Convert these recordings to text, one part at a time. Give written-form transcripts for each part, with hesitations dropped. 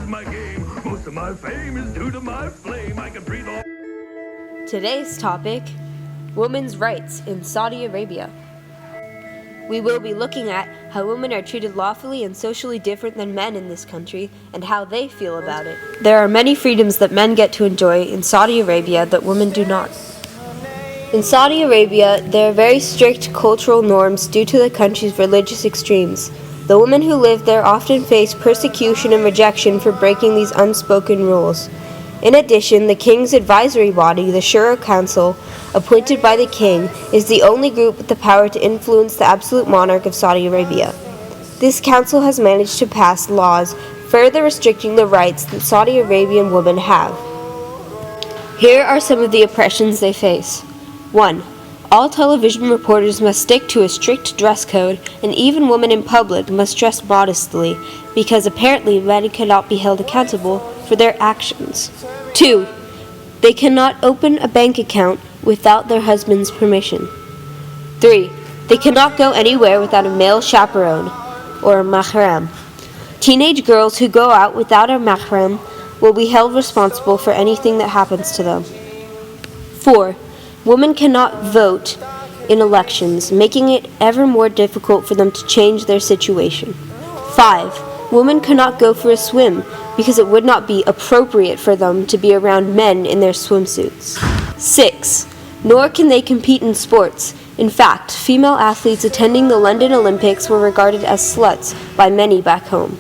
my game. Most of my fame is due to my flame. I can breathe all. Today's topic, women's rights in Saudi Arabia. We will be looking at how women are treated lawfully and socially different than men in this country and how they feel about it. There are many freedoms that men get to enjoy in Saudi Arabia that women do not. In Saudi Arabia, there are very strict cultural norms due to the country's religious extremes. The women who live there often face persecution and rejection for breaking these unspoken rules. In addition, the king's advisory body, the Shura Council, appointed by the king, is the only group with the power to influence the absolute monarch of Saudi Arabia. This council has managed to pass laws further restricting the rights that Saudi Arabian women have. Here are some of the oppressions they face. 1. All television reporters must stick to a strict dress code, and even women in public must dress modestly, because apparently men cannot be held accountable for their actions. 2. They cannot open a bank account without their husband's permission. 3. They cannot go anywhere without a male chaperone, or a mahram. Teenage girls who go out without a mahram will be held responsible for anything that happens to them. 4. Women cannot vote in elections, making it ever more difficult for them to change their situation. 5. Women cannot go for a swim because it would not be appropriate for them to be around men in their swimsuits. 6. Nor can they compete in sports. In fact, female athletes attending the London Olympics were regarded as sluts by many back home.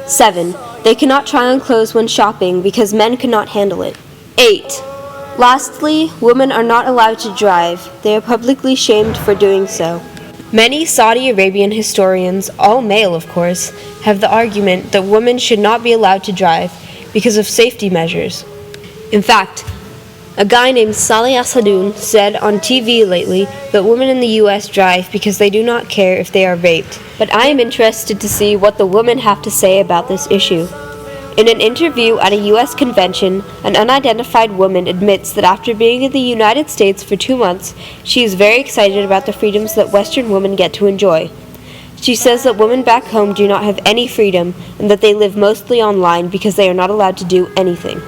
7. They cannot try on clothes when shopping because men cannot handle it. 8. Lastly, women are not allowed to drive. They are publicly shamed for doing so. Many Saudi Arabian historians, all male of course, have the argument that women should not be allowed to drive because of safety measures. In fact, a guy named Saleh Assadoun said on TV lately that women in the US drive because they do not care if they are raped. But I am interested to see what the women have to say about this issue. In an interview at a U.S. convention, an unidentified woman admits that after being in the United States for 2 months, she is very excited about the freedoms that Western women get to enjoy. She says that women back home do not have any freedom and that they live mostly online because they are not allowed to do anything.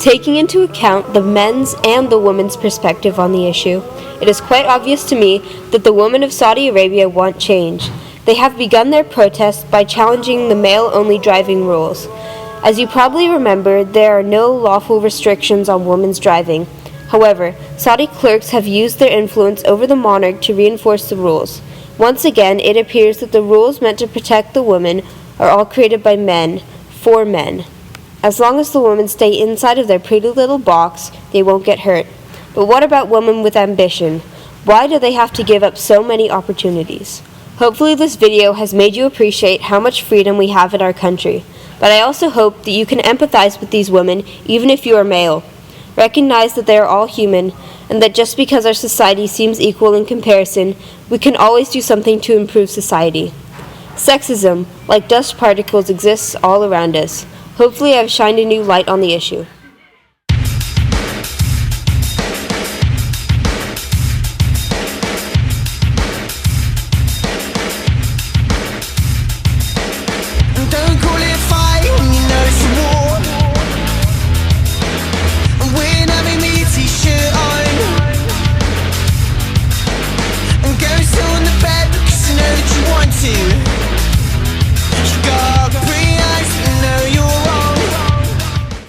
Taking into account the men's and the women's perspective on the issue, it is quite obvious to me that the women of Saudi Arabia want change. They have begun their protest by challenging the male-only driving rules. As you probably remember, there are no lawful restrictions on women's driving. However, Saudi clerks have used their influence over the monarch to reinforce the rules. Once again, it appears that the rules meant to protect the women are all created by men, for men. As long as the women stay inside of their pretty little box, they won't get hurt. But what about women with ambition? Why do they have to give up so many opportunities? Hopefully this video has made you appreciate how much freedom we have in our country. But I also hope that you can empathize with these women, even if you are male. Recognize that they are all human, and that just because our society seems equal in comparison, we can always do something to improve society. Sexism, like dust particles, exists all around us. Hopefully I've shined a new light on the issue.